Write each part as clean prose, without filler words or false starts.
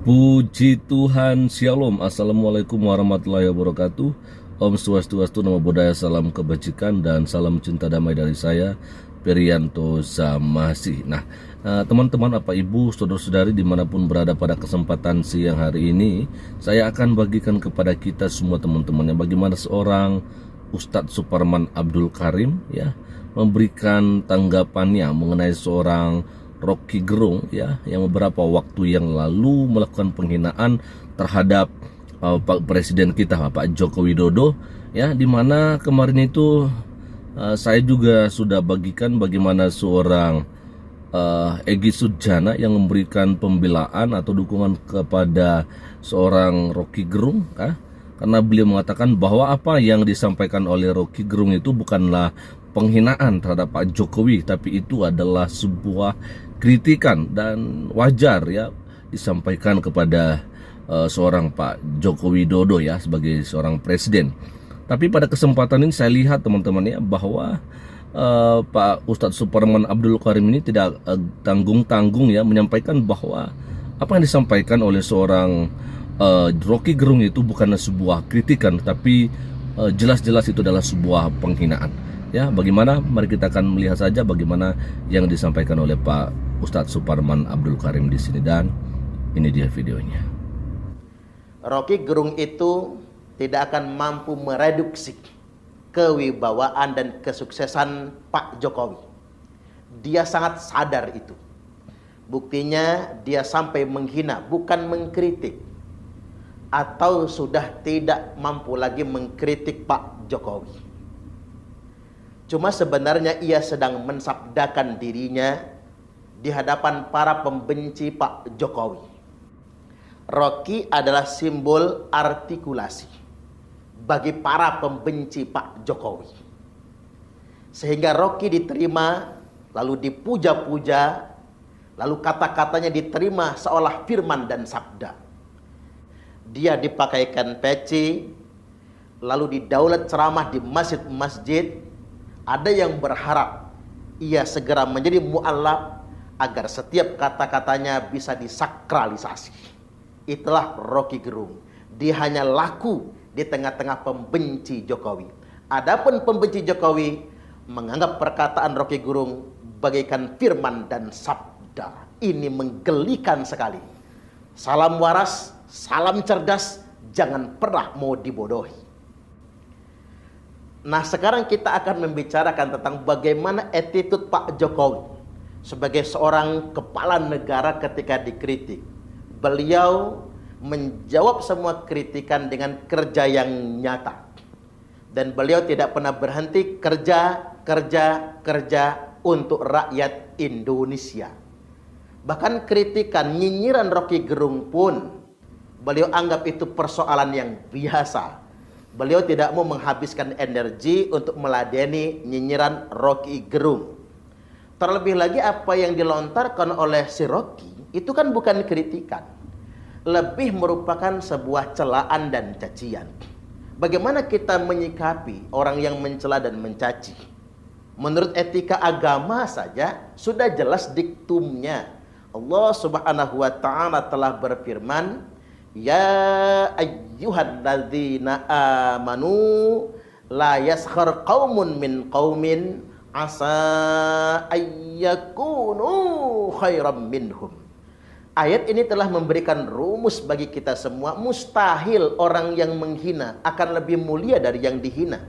Puji Tuhan, Shalom, Assalamualaikum warahmatullahi wabarakatuh. Om Swastiastu, Namo Buddhaya, salam kebajikan dan salam cinta damai dari saya, Perianto Zamasi. Nah, teman-teman, Bapak Ibu, saudara-saudari dimanapun berada pada kesempatan siang hari ini, saya akan bagikan kepada kita semua teman-temannya bagaimana seorang Ustadz Suparman Abdul Karim ya memberikan tanggapannya mengenai seorang Rocky Gerung ya yang beberapa waktu yang lalu melakukan penghinaan terhadap Pak Presiden kita Pak Joko Widodo ya, di mana kemarin itu saya juga sudah bagikan bagaimana seorang Egy Sujana yang memberikan pembelaan atau dukungan kepada seorang Rocky Gerung karena beliau mengatakan bahwa apa yang disampaikan oleh Rocky Gerung itu bukanlah penghinaan terhadap Pak Jokowi, tapi itu adalah sebuah kritikan dan wajar ya disampaikan kepada seorang Pak Joko Widodo ya sebagai seorang presiden. Tapi pada kesempatan ini saya lihat teman-teman ya bahwa Pak Ustadz Suparman Abdul Karim ini tidak tanggung-tanggung ya menyampaikan bahwa apa yang disampaikan oleh seorang Rocky Gerung itu bukanlah sebuah kritikan, tapi jelas-jelas itu adalah sebuah penghinaan. Ya, bagaimana? Mari kita akan melihat saja bagaimana yang disampaikan oleh Pak Ustadz Suparman Abdul Karim di sini, dan ini dia videonya. Rocky Gerung itu tidak akan mampu mereduksi kewibawaan dan kesuksesan Pak Jokowi. Dia sangat sadar itu. Buktinya dia sampai menghina, bukan mengkritik. Atau sudah tidak mampu lagi mengkritik Pak Jokowi. Cuma sebenarnya ia sedang mensabdakan dirinya di hadapan para pembenci Pak Jokowi. Rocky adalah simbol artikulasi bagi para pembenci Pak Jokowi. Sehingga Rocky diterima, lalu dipuja-puja, lalu kata-katanya diterima seolah firman dan sabda. Dia dipakaikan peci, lalu didaulat ceramah di masjid-masjid. Ada yang berharap ia segera menjadi mu'allaf agar setiap kata-katanya bisa disakralisasi. Itulah Rocky Gerung. Dia hanya laku di tengah-tengah pembenci Jokowi. Adapun pembenci Jokowi menganggap perkataan Rocky Gerung bagaikan firman dan sabda. Ini menggelikan sekali. Salam waras, salam cerdas, jangan pernah mau dibodohi. Nah, sekarang kita akan membicarakan tentang bagaimana attitude Pak Jokowi sebagai seorang kepala negara ketika dikritik. Beliau menjawab semua kritikan dengan kerja yang nyata. Dan beliau tidak pernah berhenti kerja untuk rakyat Indonesia. Bahkan kritikan, nyinyiran Rocky Gerung pun beliau anggap itu persoalan yang biasa. Beliau tidak mau menghabiskan energi untuk meladeni nyinyiran Rocky Gerung. Terlebih lagi apa yang dilontarkan oleh si Rocky itu kan bukan kritikan. Lebih merupakan sebuah celaan dan cacian. Bagaimana kita menyikapi orang yang mencela dan mencaci? Menurut etika agama saja sudah jelas diktumnya. Allah Subhanahu wa ta'ala telah berfirman, ya ayyuhalladzina amanu la yaskhar qaumun min qaumin asa ayyakunu khairam minhum. Ayat ini telah memberikan rumus bagi kita semua. Mustahil orang yang menghina akan lebih mulia dari yang dihina.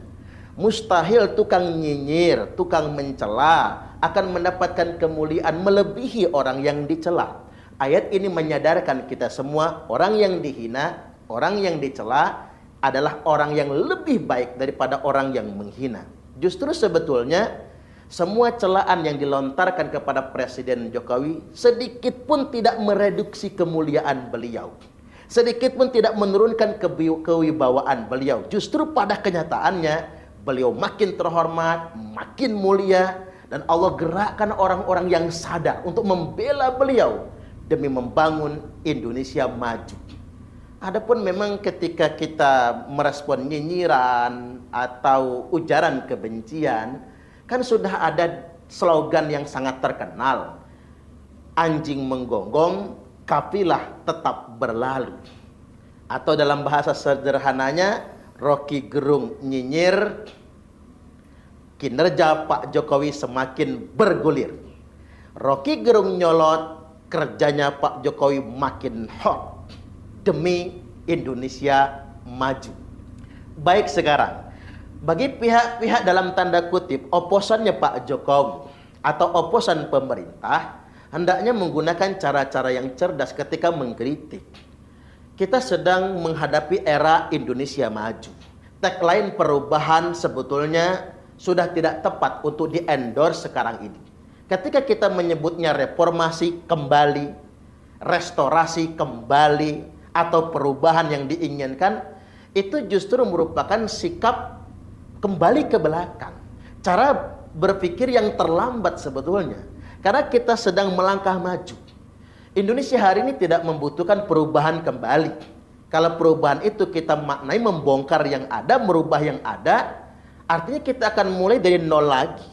Mustahil tukang nyinyir, tukang mencela akan mendapatkan kemuliaan melebihi orang yang dicela. Ayat ini menyadarkan kita semua, orang yang dihina, orang yang dicela adalah orang yang lebih baik daripada orang yang menghina. Justru sebetulnya semua celaan yang dilontarkan kepada Presiden Jokowi sedikit pun tidak mereduksi kemuliaan beliau. Sedikit pun tidak menurunkan kewibawaan beliau. Justru pada kenyataannya beliau makin terhormat, makin mulia, dan Allah gerakkan orang-orang yang sadar untuk membela beliau demi membangun Indonesia maju. Adapun memang ketika kita merespon nyinyiran atau ujaran kebencian, kan sudah ada slogan yang sangat terkenal. Anjing menggonggong, kafilah tetap berlalu. Atau dalam bahasa sederhananya, Rocky Gerung nyinyir, kinerja Pak Jokowi semakin bergulir. Rocky Gerung nyolot, kerjanya Pak Jokowi makin hot demi Indonesia maju. Baik, sekarang bagi pihak-pihak dalam tanda kutip oposannya Pak Jokowi atau oposan pemerintah, hendaknya menggunakan cara-cara yang cerdas ketika mengkritik. Kita sedang menghadapi era Indonesia maju. Tagline perubahan sebetulnya sudah tidak tepat untuk di-endorse sekarang ini. Ketika kita menyebutnya reformasi kembali, restorasi kembali, atau perubahan yang diinginkan, itu justru merupakan sikap kembali ke belakang. Cara berpikir yang terlambat sebetulnya. Karena kita sedang melangkah maju. Indonesia hari ini tidak membutuhkan perubahan kembali. Kalau perubahan itu kita maknai membongkar yang ada, merubah yang ada, artinya kita akan mulai dari nol lagi.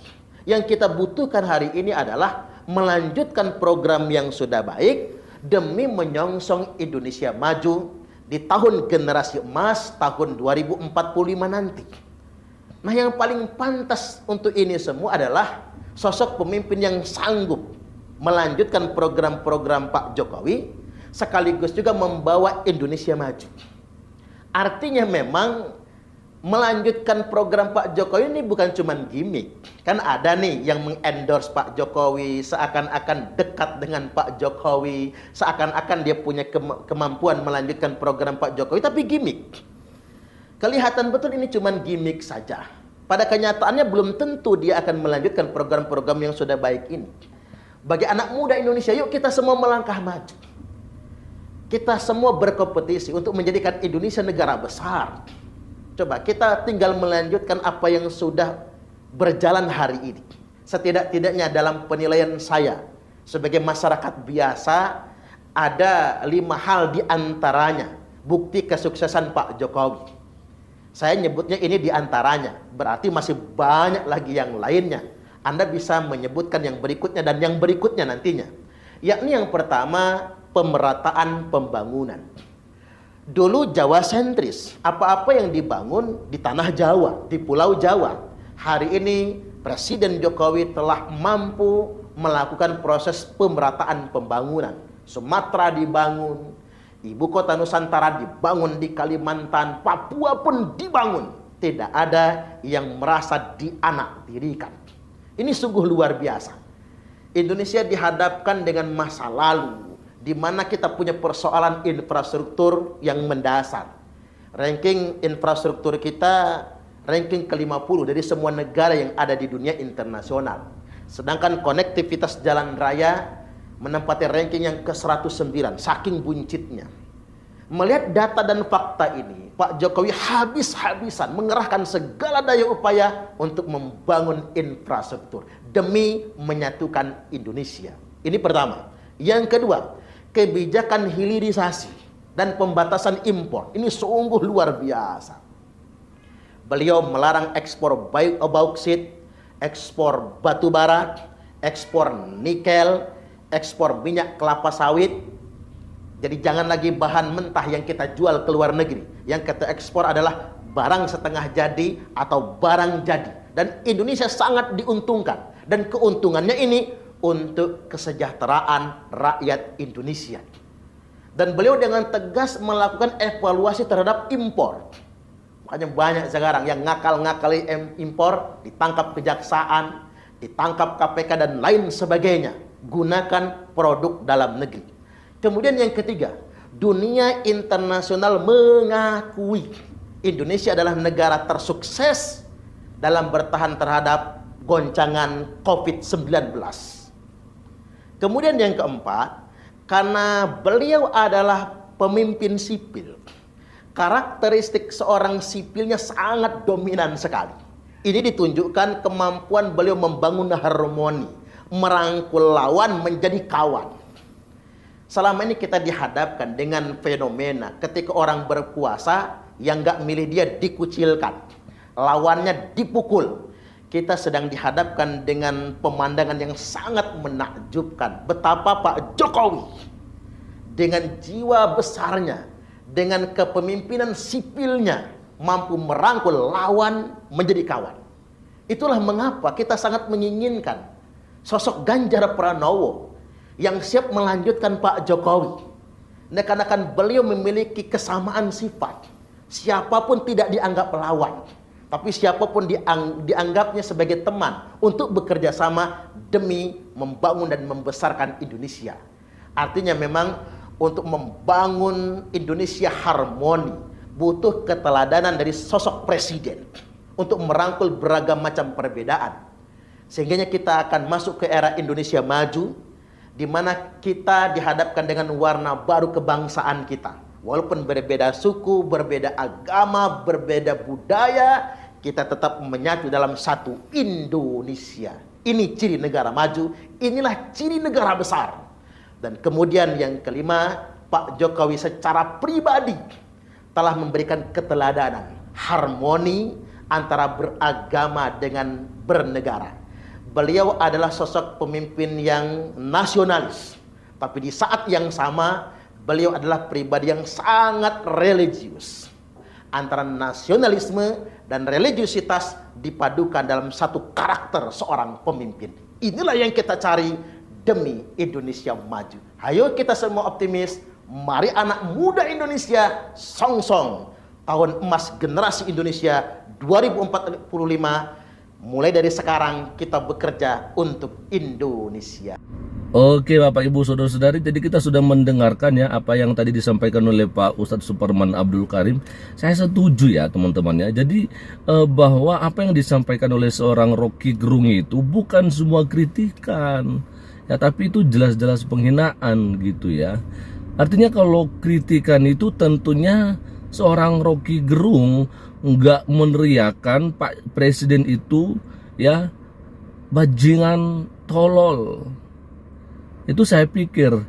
Yang kita butuhkan hari ini adalah melanjutkan program yang sudah baik demi menyongsong Indonesia maju di tahun generasi emas tahun 2045 nanti. Nah, yang paling pantas untuk ini semua adalah sosok pemimpin yang sanggup melanjutkan program-program Pak Jokowi sekaligus juga membawa Indonesia maju. Artinya memang melanjutkan program Pak Jokowi ini bukan cuma gimmick. Kan ada nih yang mengendorse Pak Jokowi, seakan-akan dekat dengan Pak Jokowi, seakan-akan dia punya kemampuan melanjutkan program Pak Jokowi, tapi gimmick. Kelihatan betul ini cuma gimmick saja. Pada kenyataannya belum tentu dia akan melanjutkan program-program yang sudah baik ini. Bagi anak muda Indonesia, yuk kita semua melangkah maju. Kita semua berkompetisi untuk menjadikan Indonesia negara besar. Coba kita tinggal melanjutkan apa yang sudah berjalan hari ini. Setidak-tidaknya dalam penilaian saya sebagai masyarakat biasa, ada 5 hal di antaranya bukti kesuksesan Pak Jokowi. Saya nyebutnya ini di antaranya, berarti masih banyak lagi yang lainnya. Anda bisa menyebutkan yang berikutnya dan yang berikutnya nantinya. Yakni yang pertama, pemerataan pembangunan. Dulu Jawa sentris, apa-apa yang dibangun di tanah Jawa, di Pulau Jawa. Hari ini Presiden Jokowi telah mampu melakukan proses pemerataan pembangunan. Sumatera dibangun, Ibu kota Nusantara dibangun di Kalimantan, Papua pun dibangun. Tidak ada yang merasa dianaktirikan. Ini sungguh luar biasa. Indonesia dihadapkan dengan masa lalu, di mana kita punya persoalan infrastruktur yang mendasar. Ranking infrastruktur kita ranking ke-50 dari semua negara yang ada di dunia internasional. Sedangkan konektivitas jalan raya menempati ranking yang ke-109, saking buncitnya. Melihat data dan fakta ini, Pak Jokowi habis-habisan mengerahkan segala daya upaya untuk membangun infrastruktur demi menyatukan Indonesia. Ini pertama. Yang kedua, kebijakan hilirisasi dan pembatasan impor. Ini sungguh luar biasa. Beliau melarang ekspor bauksit, ekspor batu bara, ekspor nikel, ekspor minyak kelapa sawit. Jadi jangan lagi bahan mentah yang kita jual ke luar negeri. Yang kita ekspor adalah barang setengah jadi atau barang jadi. Dan Indonesia sangat diuntungkan. Dan keuntungannya ini untuk kesejahteraan rakyat Indonesia. Dan beliau dengan tegas melakukan evaluasi terhadap impor. Makanya banyak sekarang yang ngakal-ngakali impor, ditangkap kejaksaan, ditangkap KPK dan lain sebagainya. Gunakan produk dalam negeri. Kemudian yang ketiga, dunia internasional mengakui Indonesia adalah negara tersukses dalam bertahan terhadap goncangan COVID-19. Kemudian yang keempat, karena beliau adalah pemimpin sipil, karakteristik seorang sipilnya sangat dominan sekali. Ini ditunjukkan kemampuan beliau membangun harmoni, merangkul lawan menjadi kawan. Selama ini kita dihadapkan dengan fenomena ketika orang berkuasa yang nggak milih dia dikucilkan, lawannya dipukul. Kita sedang dihadapkan dengan pemandangan yang sangat menakjubkan. Betapa Pak Jokowi dengan jiwa besarnya, dengan kepemimpinan sipilnya, mampu merangkul lawan menjadi kawan. Itulah mengapa kita sangat menginginkan sosok Ganjar Pranowo yang siap melanjutkan Pak Jokowi. Karena beliau memiliki kesamaan sifat. Siapapun tidak dianggap lawan, tapi siapapun dianggapnya sebagai teman untuk bekerja sama demi membangun dan membesarkan Indonesia. Artinya memang untuk membangun Indonesia harmoni butuh keteladanan dari sosok presiden untuk merangkul beragam macam perbedaan. Sehingga kita akan masuk ke era Indonesia maju, di mana kita dihadapkan dengan warna baru kebangsaan kita. Walaupun berbeda suku, berbeda agama, berbeda budaya, kita tetap menyatu dalam satu Indonesia. Ini ciri negara maju, inilah ciri negara besar. Dan kemudian yang kelima, Pak Jokowi secara pribadi telah memberikan keteladanan, harmoni antara beragama dengan bernegara. Beliau adalah sosok pemimpin yang nasionalis, tapi di saat yang sama beliau adalah pribadi yang sangat religius. Antara nasionalisme dan religiusitas dipadukan dalam satu karakter seorang pemimpin. Inilah yang kita cari demi Indonesia maju. Ayo kita semua optimis. Mari anak muda Indonesia song-song tahun emas generasi Indonesia 2045. Mulai dari sekarang kita bekerja untuk Indonesia. Oke Bapak Ibu Saudara-saudari, jadi kita sudah mendengarkan ya apa yang tadi disampaikan oleh Pak Ustadz Suparman Abdul Karim. Saya setuju ya teman-teman ya. Jadi bahwa apa yang disampaikan oleh seorang Rocky Gerung itu bukan semua kritikan ya, tapi itu jelas-jelas penghinaan gitu ya. Artinya kalau kritikan itu tentunya seorang Rocky Gerung nggak meneriakan Pak Presiden itu ya bajingan tolol. Itu saya pikir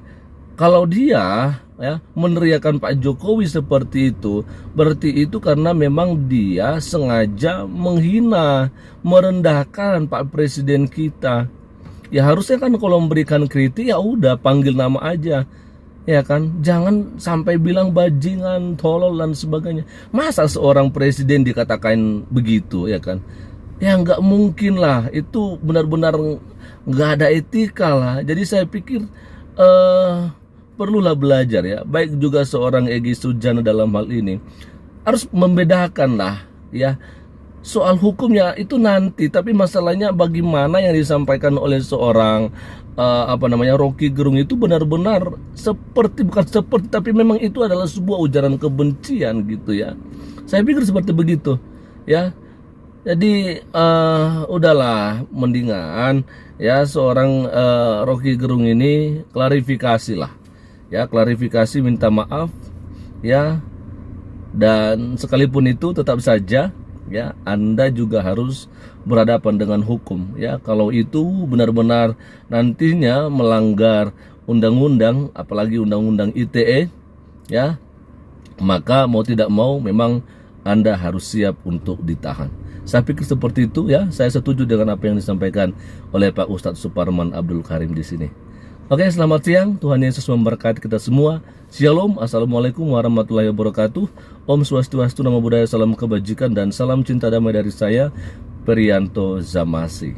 kalau dia ya meneriakan Pak Jokowi seperti itu, berarti itu karena memang dia sengaja menghina, merendahkan Pak Presiden kita. Ya harusnya kan kalau memberikan kritik ya udah panggil nama aja. Ya kan, jangan sampai bilang bajingan, tolol dan sebagainya. Masa seorang presiden dikatakan begitu ya kan? Ya nggak mungkin lah, itu benar-benar nggak ada etika lah. Jadi saya pikir perlulah belajar ya. Baik juga seorang Egy Sujana dalam hal ini harus membedakan lah ya. Soal hukumnya itu nanti, tapi masalahnya bagaimana yang disampaikan oleh seorang Rocky Gerung itu benar-benar bukan seperti tapi memang itu adalah sebuah ujaran kebencian gitu ya. Saya pikir seperti begitu ya. Jadi udahlah mendingan ya seorang Rocky Gerung ini klarifikasi lah ya, klarifikasi, minta maaf ya, dan sekalipun itu tetap saja ya Anda juga harus berhadapan dengan hukum ya. Kalau itu benar-benar nantinya melanggar undang-undang, apalagi undang-undang ITE ya, maka mau tidak mau memang Anda harus siap untuk ditahan. Saya pikir seperti itu ya. Saya setuju dengan apa yang disampaikan oleh Pak Ustadz Suparman Abdul Karim di sini. Oke, selamat siang. Tuhan Yesus memberkati kita semua. Shalom. Assalamualaikum warahmatullahi wabarakatuh. Om Swastiastu, Namo Buddhaya, salam kebajikan dan salam cinta damai dari saya, Perianto Zamasi.